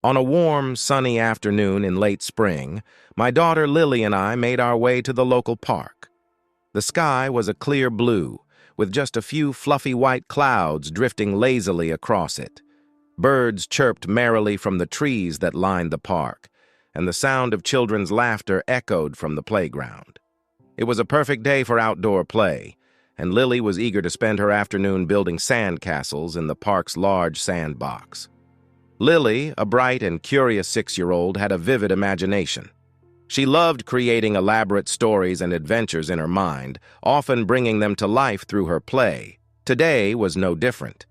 On a warm, sunny afternoon in late spring, my daughter Lily and I made our way to the local park. The sky was a clear blue, with just a few fluffy white clouds drifting lazily across it. Birds chirped merrily from the trees that lined the park, and the sound of children's laughter echoed from the playground. It was a perfect day for outdoor play, and Lily was eager to spend her afternoon building sand castles in the park's large sandbox. Lily, a bright and curious 6-year-old, had a vivid imagination. She loved creating elaborate stories and adventures in her mind, often bringing them to life through her play. Today was no different.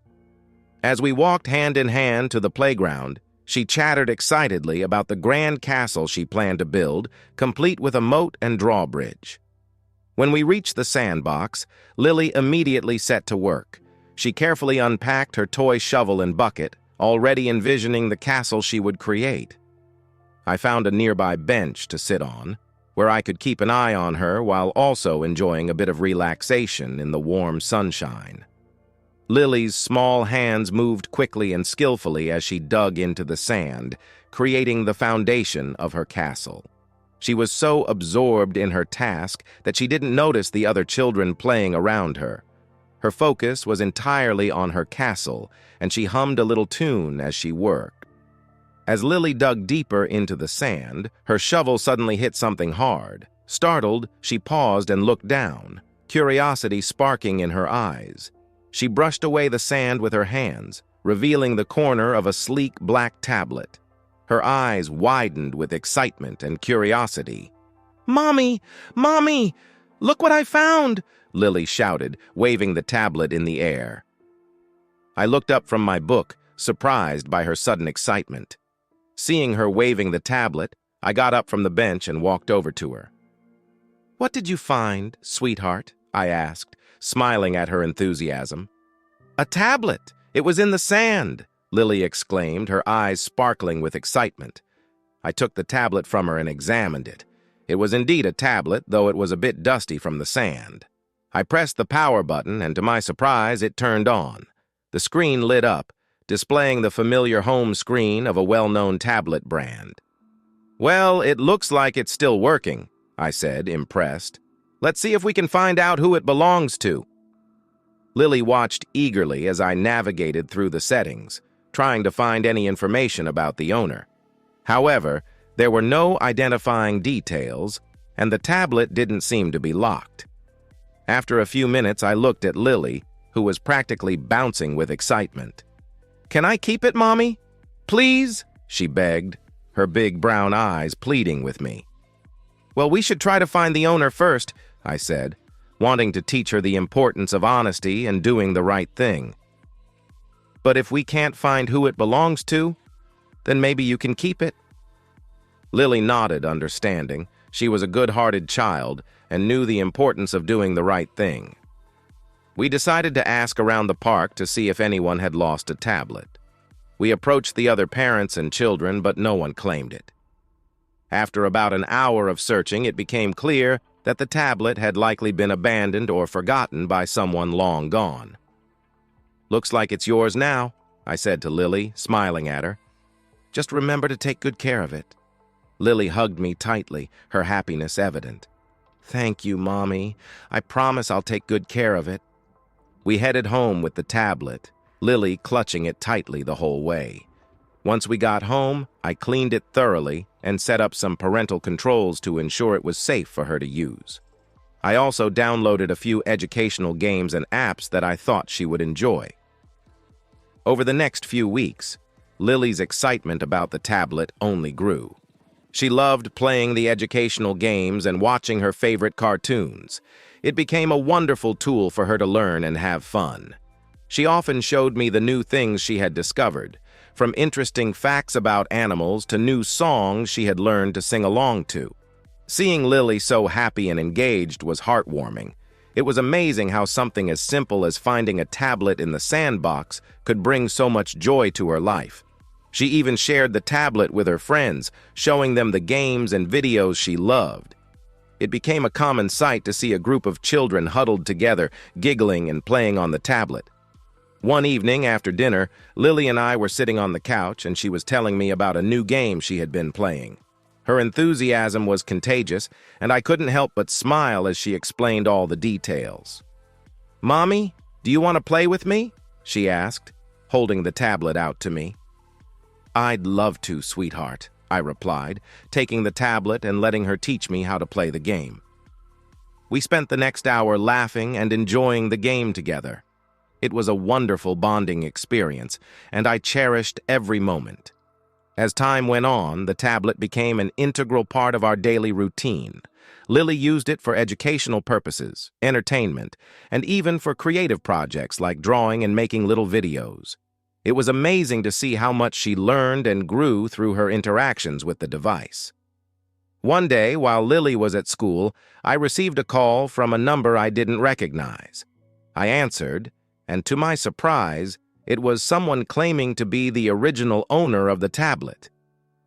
As we walked hand in hand to the playground, she chattered excitedly about the grand castle she planned to build, complete with a moat and drawbridge. When we reached the sandbox, Lily immediately set to work. She carefully unpacked her toy shovel and bucket, already envisioning the castle she would create. I found a nearby bench to sit on, where I could keep an eye on her while also enjoying a bit of relaxation in the warm sunshine. Lily's small hands moved quickly and skillfully as she dug into the sand, creating the foundation of her castle. She was so absorbed in her task that she didn't notice the other children playing around her. Her focus was entirely on her castle, and she hummed a little tune as she worked. As Lily dug deeper into the sand, her shovel suddenly hit something hard. Startled, she paused and looked down, curiosity sparking in her eyes. She brushed away the sand with her hands, revealing the corner of a sleek black tablet. Her eyes widened with excitement and curiosity. "Mommy! Mommy! Look what I found!" Lily shouted, waving the tablet in the air. I looked up from my book, surprised by her sudden excitement. Seeing her waving the tablet, I got up from the bench and walked over to her. "What did you find, sweetheart?" I asked, smiling at her enthusiasm. "A tablet! It was in the sand!" Lily exclaimed, her eyes sparkling with excitement. I took the tablet from her and examined it. It was indeed a tablet, though it was a bit dusty from the sand. I pressed the power button, and to my surprise, it turned on. The screen lit up, displaying the familiar home screen of a well-known tablet brand. "Well, it looks like it's still working," I said, impressed. "Let's see if we can find out who it belongs to." Lily watched eagerly as I navigated through the settings, trying to find any information about the owner. However, there were no identifying details, and the tablet didn't seem to be locked. After a few minutes, I looked at Lily, who was practically bouncing with excitement. "Can I keep it, Mommy? Please?" she begged, her big brown eyes pleading with me. "Well, we should try to find the owner first," I said, wanting to teach her the importance of honesty and doing the right thing. "But if we can't find who it belongs to, then maybe you can keep it?" Lily nodded, understanding. She was a good-hearted child and knew the importance of doing the right thing. We decided to ask around the park to see if anyone had lost a tablet. We approached the other parents and children, but no one claimed it. After about an hour of searching, it became clear that the tablet had likely been abandoned or forgotten by someone long gone. "Looks like it's yours now," I said to Lily, smiling at her. "Just remember to take good care of it." Lily hugged me tightly, her happiness evident. "Thank you, Mommy. I promise I'll take good care of it." We headed home with the tablet, Lily clutching it tightly the whole way. Once we got home, I cleaned it thoroughly and set up some parental controls to ensure it was safe for her to use. I also downloaded a few educational games and apps that I thought she would enjoy. Over the next few weeks, Lily's excitement about the tablet only grew. She loved playing the educational games and watching her favorite cartoons. It became a wonderful tool for her to learn and have fun. She often showed me the new things she had discovered, from interesting facts about animals to new songs she had learned to sing along to. Seeing Lily so happy and engaged was heartwarming. It was amazing how something as simple as finding a tablet in the sandbox could bring so much joy to her life. She even shared the tablet with her friends, showing them the games and videos she loved. It became a common sight to see a group of children huddled together, giggling and playing on the tablet. One evening after dinner, Lily and I were sitting on the couch and she was telling me about a new game she had been playing. Her enthusiasm was contagious, and I couldn't help but smile as she explained all the details. "Mommy, do you want to play with me?" she asked, holding the tablet out to me. "I'd love to, sweetheart," I replied, taking the tablet and letting her teach me how to play the game. We spent the next hour laughing and enjoying the game together. It was a wonderful bonding experience, and I cherished every moment. As time went on, the tablet became an integral part of our daily routine. Lily used it for educational purposes, entertainment, and even for creative projects like drawing and making little videos. It was amazing to see how much she learned and grew through her interactions with the device. One day, while Lily was at school, I received a call from a number I didn't recognize. I answered, and to my surprise, it was someone claiming to be the original owner of the tablet.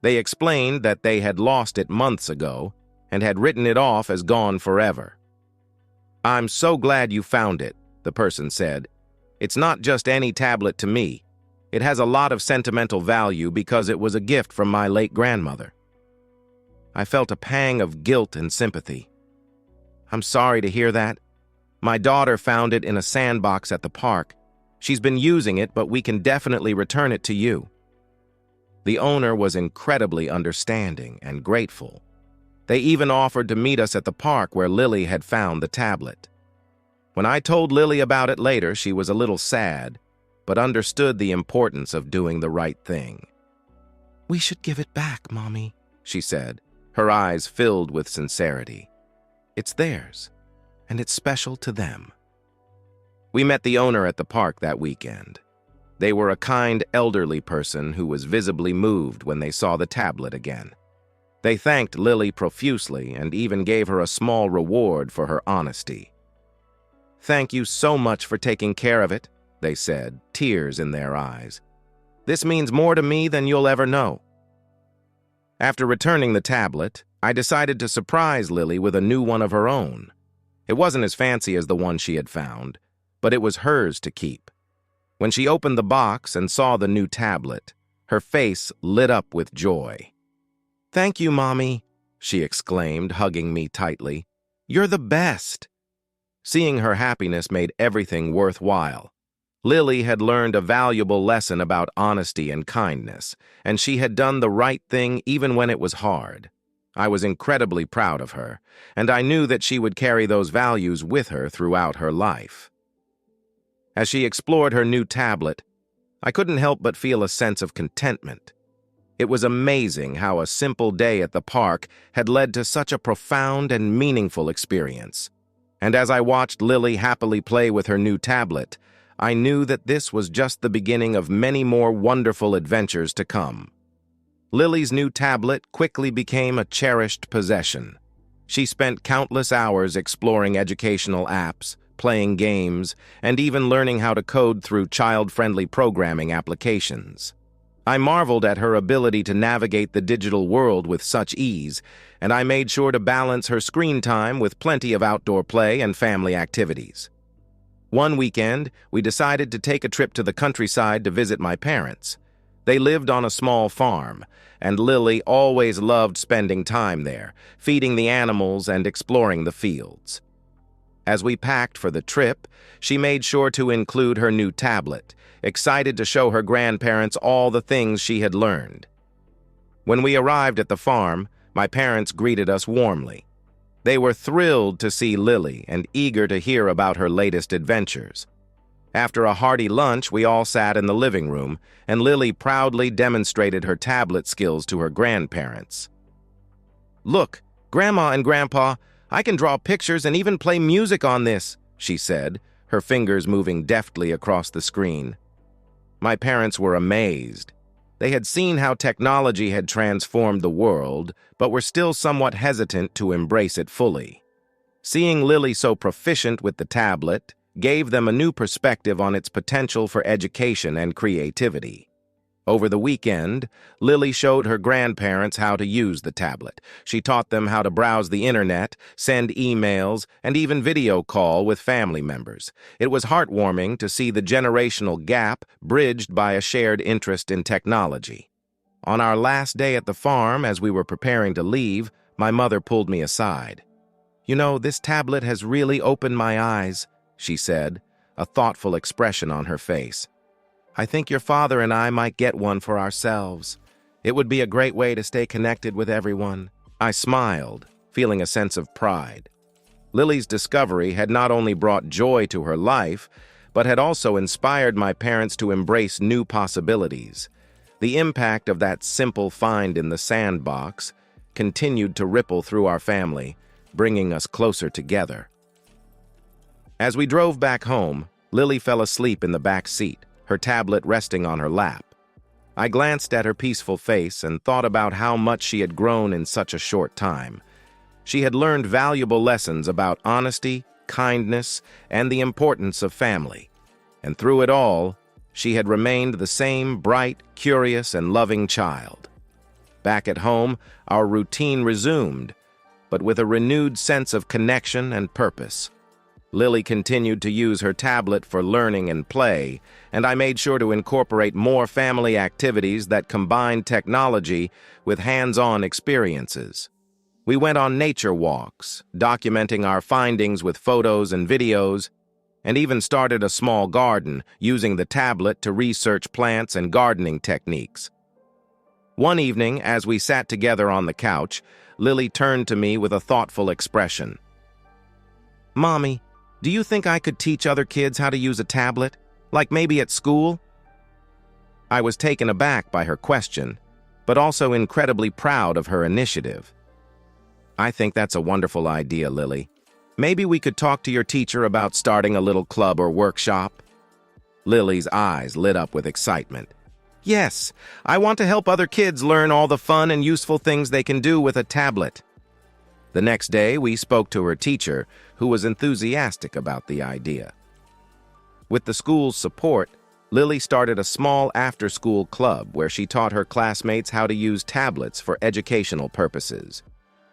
They explained that they had lost it months ago and had written it off as gone forever. "I'm so glad you found it," the person said. "It's not just any tablet to me. It has a lot of sentimental value because it was a gift from my late grandmother." I felt a pang of guilt and sympathy. "I'm sorry to hear that. My daughter found it in a sandbox at the park. She's been using it, but we can definitely return it to you." The owner was incredibly understanding and grateful. They even offered to meet us at the park where Lily had found the tablet. When I told Lily about it later, she was a little sad, but understood the importance of doing the right thing. "We should give it back, Mommy," she said, her eyes filled with sincerity. "It's theirs, and it's special to them." We met the owner at the park that weekend. They were a kind elderly person who was visibly moved when they saw the tablet again. They thanked Lily profusely and even gave her a small reward for her honesty. "Thank you so much for taking care of it," they said, tears in their eyes. "This means more to me than you'll ever know." After returning the tablet, I decided to surprise Lily with a new one of her own. It wasn't as fancy as the one she had found, but it was hers to keep. When she opened the box and saw the new tablet, her face lit up with joy. "Thank you, Mommy," she exclaimed, hugging me tightly. "You're the best." Seeing her happiness made everything worthwhile. Lily had learned a valuable lesson about honesty and kindness, and she had done the right thing even when it was hard. I was incredibly proud of her, and I knew that she would carry those values with her throughout her life. As she explored her new tablet, I couldn't help but feel a sense of contentment. It was amazing how a simple day at the park had led to such a profound and meaningful experience. And as I watched Lily happily play with her new tablet, I knew that this was just the beginning of many more wonderful adventures to come. Lily's new tablet quickly became a cherished possession. She spent countless hours exploring educational apps, playing games, and even learning how to code through child-friendly programming applications. I marveled at her ability to navigate the digital world with such ease, and I made sure to balance her screen time with plenty of outdoor play and family activities. One weekend, we decided to take a trip to the countryside to visit my parents. They lived on a small farm, and Lily always loved spending time there, feeding the animals and exploring the fields. As we packed for the trip, she made sure to include her new tablet, excited to show her grandparents all the things she had learned. When we arrived at the farm, my parents greeted us warmly. They were thrilled to see Lily and eager to hear about her latest adventures. After a hearty lunch, we all sat in the living room, and Lily proudly demonstrated her tablet skills to her grandparents. "Look, Grandma and Grandpa, I can draw pictures and even play music on this," she said, her fingers moving deftly across the screen. My parents were amazed. They had seen how technology had transformed the world, but were still somewhat hesitant to embrace it fully. Seeing Lily so proficient with the tablet gave them a new perspective on its potential for education and creativity. Over the weekend, Lily showed her grandparents how to use the tablet. She taught them how to browse the internet, send emails, and even video call with family members. It was heartwarming to see the generational gap bridged by a shared interest in technology. On our last day at the farm, as we were preparing to leave, my mother pulled me aside. "You know, this tablet has really opened my eyes," she said, a thoughtful expression on her face. "I think your father and I might get one for ourselves. It would be a great way to stay connected with everyone." I smiled, feeling a sense of pride. Lily's discovery had not only brought joy to her life, but had also inspired my parents to embrace new possibilities. The impact of that simple find in the Sandbox continued to ripple through our family, bringing us closer together. As we drove back home, Lily fell asleep in the back seat, her tablet resting on her lap. I glanced at her peaceful face and thought about how much she had grown in such a short time. She had learned valuable lessons about honesty, kindness, and the importance of family. And through it all, she had remained the same bright, curious, and loving child. Back at home, our routine resumed, but with a renewed sense of connection and purpose. Lily continued to use her tablet for learning and play, and I made sure to incorporate more family activities that combined technology with hands-on experiences. We went on nature walks, documenting our findings with photos and videos, and even started a small garden, using the tablet to research plants and gardening techniques. One evening, as we sat together on the couch, Lily turned to me with a thoughtful expression. "Mommy, do you think I could teach other kids how to use a tablet? Like maybe at school?" I was taken aback by her question, but also incredibly proud of her initiative. "I think that's a wonderful idea, Lily. Maybe we could talk to your teacher about starting a little club or workshop." Lily's eyes lit up with excitement. "Yes, I want to help other kids learn all the fun and useful things they can do with a tablet." The next day, we spoke to her teacher, who was enthusiastic about the idea. With the school's support, Lily started a small after-school club where she taught her classmates how to use tablets for educational purposes.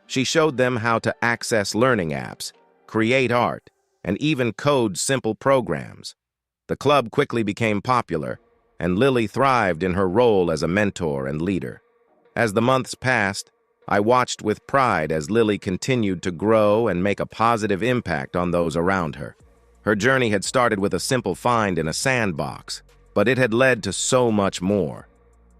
She showed them how to access learning apps, create art, and even code simple programs. The club quickly became popular, and Lily thrived in her role as a mentor and leader. As the months passed, I watched with pride as Lily continued to grow and make a positive impact on those around her. Her journey had started with a simple find in a sandbox, but it had led to so much more.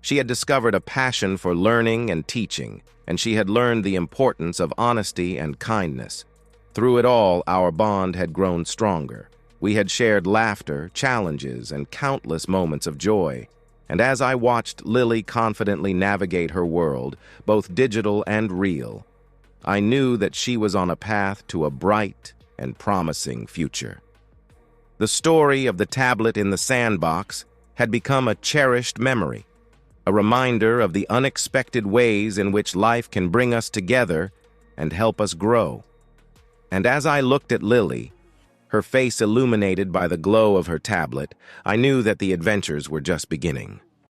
She had discovered a passion for learning and teaching, and she had learned the importance of honesty and kindness. Through it all, our bond had grown stronger. We had shared laughter, challenges, and countless moments of joy. And as I watched Lily confidently navigate her world, both digital and real, I knew that she was on a path to a bright and promising future. The story of the tablet in the sandbox had become a cherished memory, a reminder of the unexpected ways in which life can bring us together and help us grow. And as I looked at Lily, her face illuminated by the glow of her tablet, I knew that the adventures were just beginning.